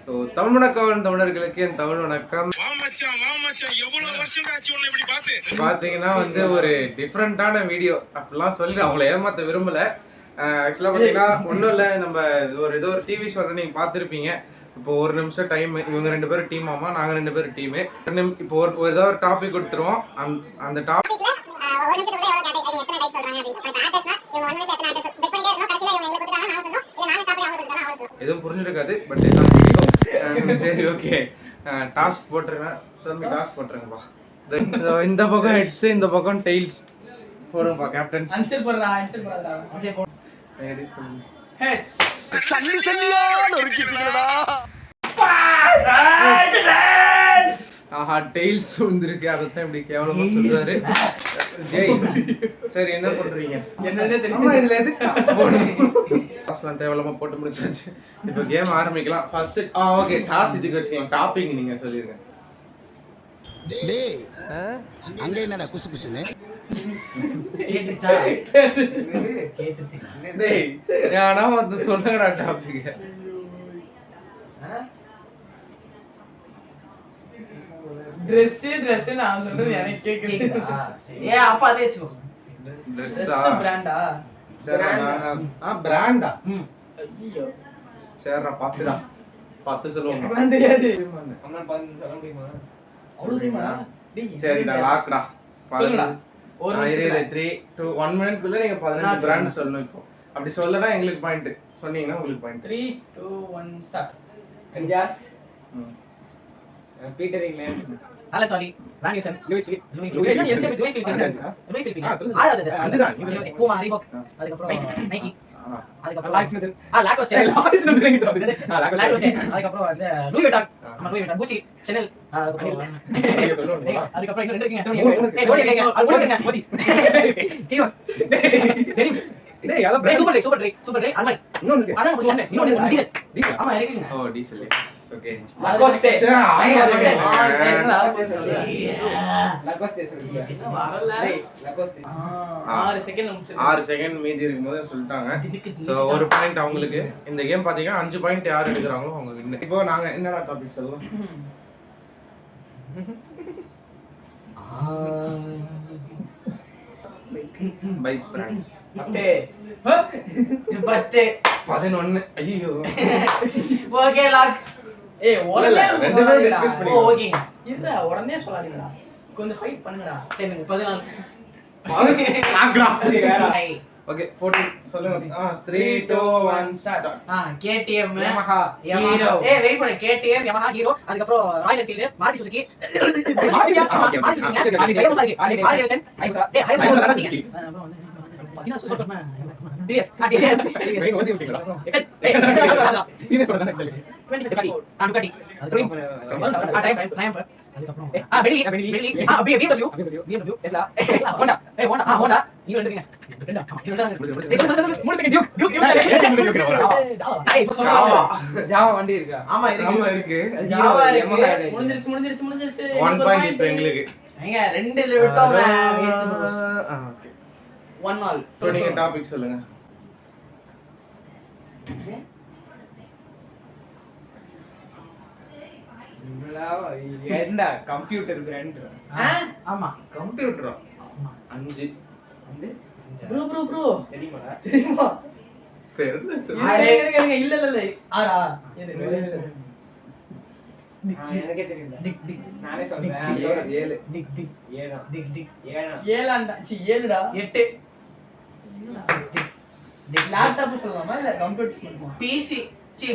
So Tamil வணக்கம் தமிழர்களுக்கு என் தமிழ் வணக்கம். பார்த்தீங்கன்னா வந்து ஒரு டிஃப்ரெண்ட்டான வீடியோ அப்படிலாம் சொல்லி அவங்கள ஏமாற்ற விரும்பலை. ஆக்சுவலாக பார்த்தீங்கன்னா ஒன்றும் இல்லை, நம்ம ஏதோ ஒரு டிவி ஷோவில் நீங்கள் பார்த்துருப்பீங்க. இப்போ ஒரு நிமிஷம் டைம், இவங்க 2 பேரும் டீம் ஆமா, நாங்கள் 2 பேரும் டீமு. இப்போ ஏதோ ஒரு டாபிக் கொடுத்துருவோம். அந்த டாபிக் எதுவும் புரிஞ்சிருக்காது, பட் எல்லாம் தெரியும். சரி, ஓகே, டாஸ்க் போட்டுருங்க. டாஸ்க் போட்டுருங்கப்பா. இந்த பக்கம் ஹெட்ஸ், இந்த பக்கம் டெய்ல்ஸ் போடுங்கப்பா. கேப்டன்ஸ் ஆன்சர் போடுறா, ஆன்சர் போடுறா. ஆன்சர் போடு. ஹெட்ஸ். சல்லி சல்லியா நொறுக்கிட்டீங்கடா. ஆஹா, டெய்ல்ஸ் வந்திருக்கு. அதைத்தான் இப்படி கேவலமா சொல்றாரு. ஜெய், சரி என்ன பண்றீங்க? என்னன்னே தெரியல. இதுல எதுக்கு டாஸ் போடுறீங்க? டாஸ்லாம் தேவலமா போட்டு முடிச்சாச்சு. இப்போ கேம் ஆரம்பிக்கலாம். ஃபர்ஸ்ட் ஓகே, டாஸ் இதுக்கு வச்சுக்கலாம். டாப்பிங் நீங்க சொல்லிருங்க. டேய், அங்க என்னடா குசு குசுன்னு? கேட்டுச்சா? கேட்டுச்சு. டேய், யானா வந்து சொல்லுங்கடா டாபிக். Dress நான் சொல்றது எனக்கு கேக்குதா? சரி, அப்ப அதே வெச்சுக்கோ. Dress பிராண்டா? சரி, பிராண்டா. ஐயோ. சரிடா, 10 சொல்லுங்க. பிராண்ட் தெரியாது. அண்ணா 10 சொல்ல முடியுமா? அவ்வளவு தெரியுமாடா? டேய், சரிடா, லாக்டா. சொல்லுடா. ஒரு 3 2 1 மினிட் குள்ள நீங்க 15 பிராண்ட் சொல்லணும். இப்போ அப்படி சொல்லலாம் எங்களுக்கு பாயிண்ட், சொன்னீங்கன்னா உங்களுக்கு பாயிண்ட். 3 2 1 ஸ்டார்ட். கன்யாஸ். Peter England. நல்ல சாரி. ரானிசன், லூயிஸ் ஃபிலிப். Louis Philippe. ஆறாவது. Puma, Reebok. அதுக்கு அப்புறம் நைக்கி. அதுக்கு அப்புறம் லாக்ஸ்மித். லாக்கோஸ்டே. அதுக்கு அப்புறம் வந்து லூயி விட்டான். லூயி விட்டான். குச்சி, ஷனல். அதுக்கு அப்புறம் இன்னும் 2 இருக்கீங்க. டோனி கேங்க. அது போடுங்க. மோதி. சீனோஸ். டேய், அத சூப்பர் ட்ரை. அர்மன். இன்னொன்னு. அதான் சொன்னேன். இன்னொன்னு டீசல். ஆமா, இருக்குங்க. ஓ, டீசல். ஓகே. லாகோஸ்டே. லாகோஸ்டே சொல்லுங்க. வரல. லாகோஸ்டே. 6 செகண்ட் முடிச்சு. 6 செகண்ட் மீதி இருக்கும்போது சொல்லிட்டாங்க. சோ ஒரு பாயிண்ட் அவங்களுக்கு. இந்த கேம் பாத்தீங்கன்னா 5 பாயிண்ட் யார் எடுக்கறாங்களோ அவங்க வின். இப்போ நாங்க என்னடா டாபிக் சொல்லலாம்? Bike brands. 10 11. ஐயோ. Okay, lock. ஏய், உடனே 2 பேரும் டிஸ்கஸ் பண்ணி. ஓகேங்க. இல்ல, உடனே சொல்லாதீங்கடா. கொஞ்சம் ஃபைட் பண்ணுங்கடா. 10 14. லாக்டா. ஓகே, 14 சொல்லுங்க. 3 2 1 ஸ்டார்ட். KTM, Yamaha, Hero. ஏய், வெயிட் பண்ணு. KTM, Yamaha, Hero. அதுக்கு அப்புறம் Royal Enfield, Maruti Suzuki. Java வண்டி இருக்கா? ஆமா இருக்கு. ஜாவா இருக்கு. முடிஞ்சிருச்சு. 1 பாயிண்ட் இப்போ எங்களுக்கு. ஏங்க 2ல விட்டோம். Okay, 1 all. இப்போ நீங்க டாபிக் சொல்லுங்க. என்ன கம்ப்யூட்டர் பிராண்ட்? ஆமா, கம்ப்யூட்டரா? 5. ப்ரோ தெரியுமா? இருங்க. இல்ல. ஆறா? எனக்கே தெரியல. டிக் நானே சொல்றேன். 7 டிக் 7ஆண்டா. சி 7டா. 8. டிக் லேப்டாப் சொல்லலாமா இல்ல கம்ப்யூட்டர் சொல்லலாமா? பிசி. சி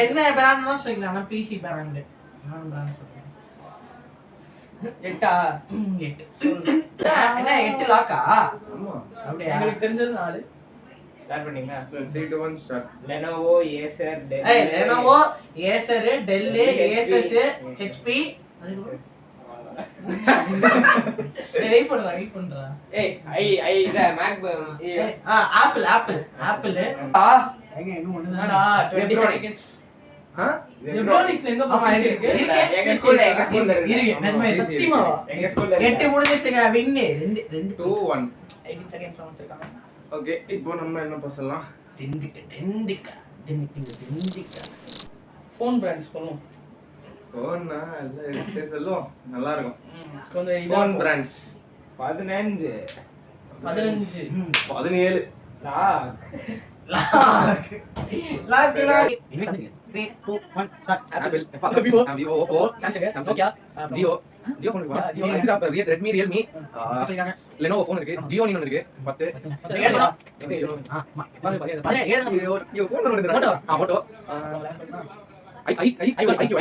என்ன பிராண்ட்னா சொல்றீங்களா? நான் பிசி பிராண்ட். நான் பிராண்ட் சொல்றேன். 8ஆ? 8. என்ன 8 லாக்கா? ஆமா. அப்படியே உங்களுக்கு தெரிஞ்சது 4. ஸ்டார்ட் பண்ணீங்களா? 3 2 1 start. Lenovo, Acer, Dell. Lenovo, Acer, Dell, Asus, HP. அதுக்கு வெயிட் பண்றா. ஏய் இத மேக் ஆப்பிள். எங்க இன்னும் ஒண்ணுதான்டா. 25 செகண்ட்ஸ். நியூட்ரானிக்ஸ்ல எங்க பாப்பீங்க? எங்க ஸ்கூல்ல இருக்கு. நிஜமா சத்தியமாவா? எங்க ஸ்கூல்ல 8 முடிஞ்சிருச்சுங்க. வின். 2 2 1. 18 செகண்ட்ஸ் வச்சிருக்காங்க. ஓகே, இப்போ நம்ம என்ன பண்ணலாம்? திண்டிக்க. ஃபோன் பிராண்ட்ஸ் சொல்லுவோம். ஃபோன்னா எல்லாம் எடுத்து சொல்லுவோம், நல்லா இருக்கும். கொஞ்சம் phone brands 15 15 17 lock 3, 2, 1, start. Apple, Vivo, Vivo, Oppo, Samsung, Nokia, Jio phone இருக்கு. Jio. Redmi, Realme, சொல்லிருக்காங்க. Lenovo ஃபோன் இருக்கு. Jio ஒன்னு இருக்கு. 10 ஏழு சொல்லலாம். ஐயோ ஃபோன் வருது. Moto. ஐக்யூ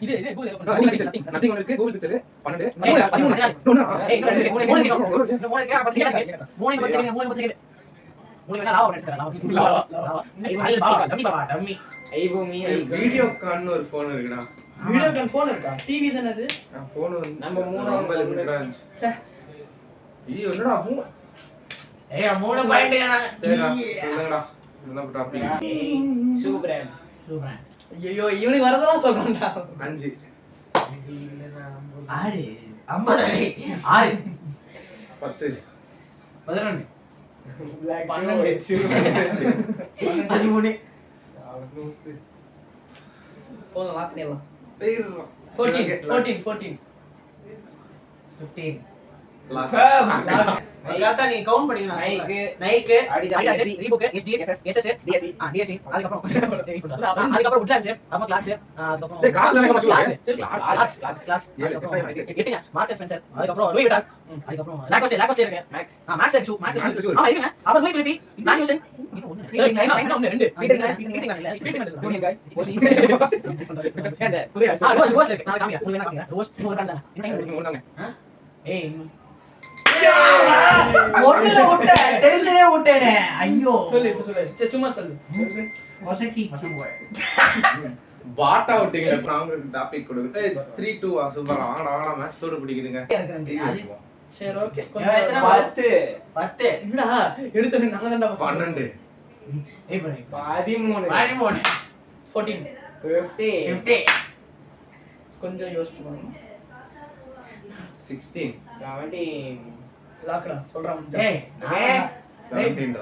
இது Google நத்திங் ஒன்னு இருக்கு. Google Pixel 12 ஏய், 13 ஏய், மூணு இருக்கு. ஐபூமி வீடியோகான் ஒரு ஃபோன் இருக்குடா. வீடியோ கால் ஃபோன் இருக்கா? டிவி தானே அது? ஃபோன் வந்து நம்ம மூணு ரொம்ப லிமிட்டடா இருந்துச்சு. ச்சே. ஐயோ என்னடா மூணு. ஏய் 3 பாயிண்ட் நாங்க. சரிடா சொல்லுங்கடா. என்ன டாபிக்? ஷூ பிராண்ட் ஐயோ இவனுக்கு வரதெல்லாம் சொல்றான்டா. 5 6 50 அடி 6 10 11 Black 12 shoe. 13 போதும் லாக் பண்ணிடலாம். 14 15 கரெக்டா நீ கவுண்ட் பண்ணீங்க. Nike Adidas, Reebok, SD, SS, DSC, அதுக்கப்புறம் Woodlands, அப்புறம் Clarks, அதுக்கப்புறம் டேய், Clarks தானே shoe? Clarks, அதுக்கப்புறம் எட்டுங்க, Marks and Spencer, அதுக்கப்புறம் Louis Vuitton, அதுக்கப்புறம் Lacoste இருக்கு. Max. Max shoe. shoe. ஆமா இருக்குங்க. அப்புறம் Louis Philippe, Van Heusen, இன்னும் ஒண்ணு. ரெண்டு. ரோஸ் இருக்கு. நான் காமிக்கிறேன். உங்களுக்கு என்ன காமிக்கிறேன்? ரோஸ் இன்னொரு கண்டா. ஒண்ணுதாங்க. ஏய் ஒண்ணுல விட்டேன். தெரிஞ்சவே விட்டேனே. ஐயோ சொல்லு இப்ப சொல்லு. சரி சும்மா சொல்லு. செக்ஸி பசங்க போய். பாட்டா விட்டீங்களே. நான் உங்களுக்கு டாபிக் கொடுக்குறேன். 3 2 சூப்பர். ஆனா மேட்ச் சூடு பிடிக்குதுங்க. சரி ஓகே. எத்தனை கொஞ்சம் 10 என்னடா எடுத்தனே நாங்க தான்டா 12 ஏய் பாரு. 13 14 50 கொஞ்சம் யோசிச்சு பாருங்க. 16 17 லாக்டா சொல்றான் மச்சான். ஏய் 17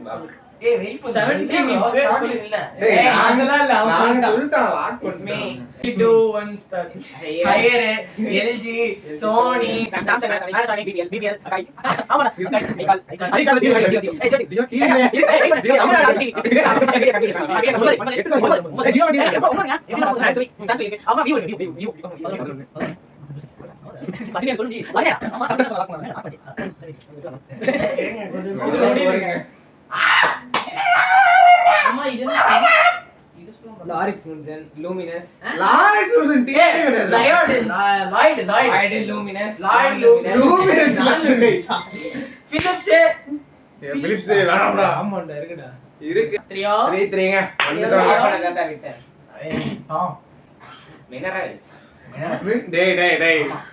லாக். ஏய் வெயிட் பண்ணு. 17 நீ sorry. இல்ல. டேய் அதெல்லாம் இல்ல அவன் நான் சொல்லிட்டான். சொல்லிட்டேன் லாக் It's me. பண்ணி. 2 1 start. Haier LG Sony Samsung Panasonic BBL Akai ஆமாடா ஐகால் அம்மா இது Larix Munzen, Luminous, லாரன்ஸ் ஒரு டீ கிடையாது. Lloyd Lloyd Luminous, Luminous Philips Philips வேணாம்டா. ஆமாண்டா இருக்குடா. இருக்கு 3 3 வந்துட்டாங்க. கரெக்டா விட்டேன். Minerals. டேய்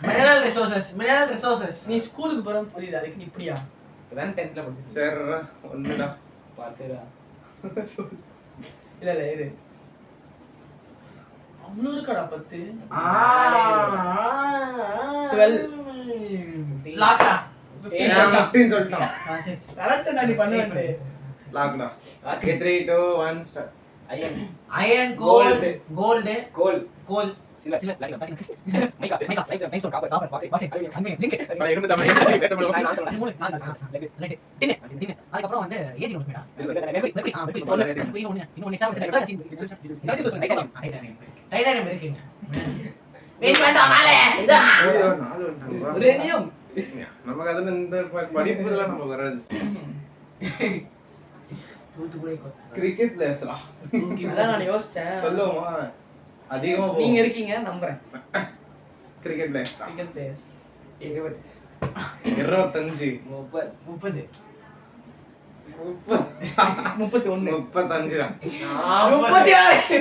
மினரல் ரிசோர்சஸ் நீ ஸ்கூலுக்கு போறோம் புரியுது அதுக்கு நீ இப்படியா இதான் 10th ல படிச்சேன். சரிடா ஒண்ணுடா. பாத்துடா. இல்ல இரு அவ்வளவு இருக்காடா 10 12 லாக்டா 15 சொல்லிட்டான். கரெக்ட்டா நீ பண்ணுவே லாக்டா. 3 2 1 start. Iron gold Silver. Mica lights copper பாக்ஸ் அன்மே ஜிங்க் பல இருந்து தமிழ் பேச முடியல. அதுக்கப்புறம் வந்து ஏஜி ஒன்று டைட்டானியம் இருக்குங்க ஐயோ 4 வந்துட்டாங்க. Uranium. நமக்கு அதுல இந்த படிப்பு இதெல்லாம் நமக்கு வராது. கிரிக்கெட் பிளேயர்ஸ்டா. அதான் நான் யோசிச்சேன் சொல்லுவோமா அதிகமா நீங்க இருக்கீங்க நம்புறேன் கிரிக்கெட் பிளேயர்ஸ் கிரிக்கெட் பிளேயர்ஸ் 20 25 30 31 35 டா. 36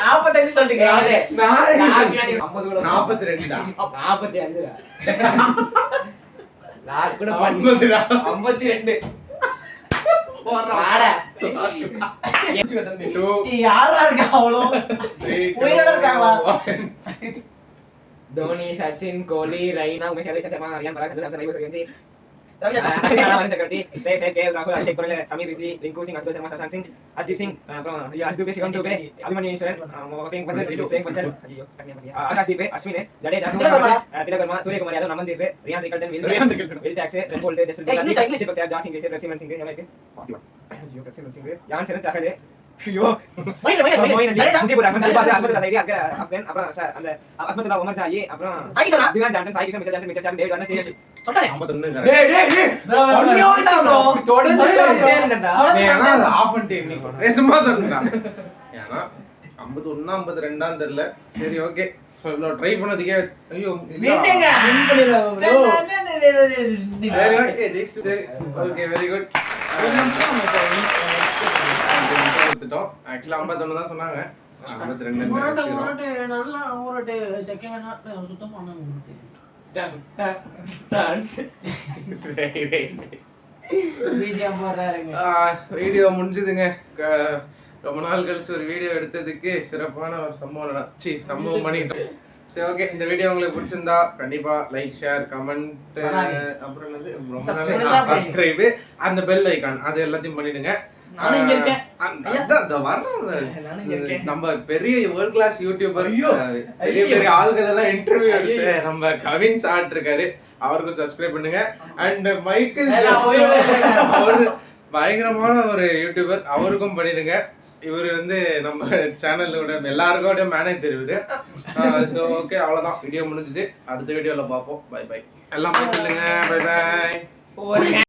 45 சொல்றீங்க 42 டா. 45 லாக் கூட 50 டா. 52 போறா. 2 யாரா இருக்கா அவ்வளோ 3 உயிரோட இருக்காங்களா? தோனி, சச்சின், கோலி, ரெய்னா, உமேஷ் யாதவ், சர்மா, ரியான் பராக், சாம்சன், ஐவர், சக்கரவர்த்தி ஸ்ரேயஸ் கே ராகுல் அபிஷேக் குரல் சமீர் ரிஷி ரிங்கு சிங் அப்துல் சர்மா சசாந்த் சிங் அஸ்தீப் சிங் அப்புறம் அஸ்தீப் சிவம் துபே அபிமன்யு ஈஸ்வரன் மோகபிங் பஞ்சல் சேங் பஞ்சல் ஐயோ ஆகாஷ் தீபே அஸ்வின் ஜடேஜா திலகர்மா சூரியகுமார் யாதவ் நமந்தீர் ரியான் ரிகல்டன் வில் டாக்ஸ் ரெட் போல்ட் ஜஸ்ட் இங்கிலீஷ் பச்சா ஜாசிங் சிங் ரக்ஷமன் சிங் எனக்கு 41 ஐயோ ரக்ஷமன் சிங் யான் சரத் சாகதே ஐயோ மோயின் ஜம்ஷெட்பூர் அஹமத் பாஸ் அஸ்மத் சைடி அஸ்கர் அப்கன் அப்புறம் அந்த அஸ்மத் உமர் சாயி அப்புறம் திவான் Johnson Sai Kishan Mitchell Johnson David Warner stage சொல்றேன் 51 டேய் டேய் டேய் ஒண்ணே ப்ரோ தொடர்ந்து சொல்லிட்டே இருந்தடா ஏன்னா அது ஆஃப் பண்ணிட்டு இன்னைக்கு சும்மா சொன்னா ஏன்னா 51 52 தெரியல சரி ஓகே சோ இவ்வளவு ட்ரை பண்ணதுக்கே ஐயோ மீட்டிங்க வின் பண்ணிடலாம் ப்ரோ சரி ஓகே நெக்ஸ்ட் சரி ஓகே வெரி குட் எடுத்துட்டோம் ஆக்சுவலா 51 தான் சொன்னாங்க 52 ஊரட்டு நல்லா ஊரட்டு செக்கிங் வேணா சுத்தம் பண்ண ஊரட்டு டன் டன் டன் பிஜிஎம் போடுறாருங்க வீடியோ முடிஞ்சதுங்க ரொம்ப நாள் கழிச்சு ஒரு வீடியோ எடுத்ததுக்கு சிறப்பான ஒரு சம்பவம் பண்ணிட்டோம் சரி ஓகே இந்த வீடியோ உங்களுக்கு பிடிச்சிருந்தா கண்டிப்பா லைக் ஷேர் கமெண்ட் அப்புறம் என்னது ரொம்ப சப்ஸ்கிரைப் அந்த பெல் ஐகான் அது எல்லாத்தையும் பண்ணிடுங்க நானும் இங்க இருக்கேன் நம்ம பெரிய வேர்ல்ட் கிளாஸ் யூடியூபர் பெரிய பெரிய ஆள்கள் எல்லாம் இன்டர்வியூ எடுத்து நம்ம கவின் சாட் இருக்காரு அவருக்கும் சப்ஸ்கிரைப் பண்ணுங்க அண்ட் மைக்கேல் அவரு பயங்கரமான ஒரு யூடியூபர் அவருக்கும் பண்ணிடுங்க இவர் வந்து நம்ம சேனலோட எல்லாருக்கோட மேனேஜர் இவரு ஸோ ஓகே அவ்வளோதான் வீடியோ முடிஞ்சுது அடுத்த வீடியோவில் பார்ப்போம் பை பை எல்லாம் சொல்லுங்க பை பை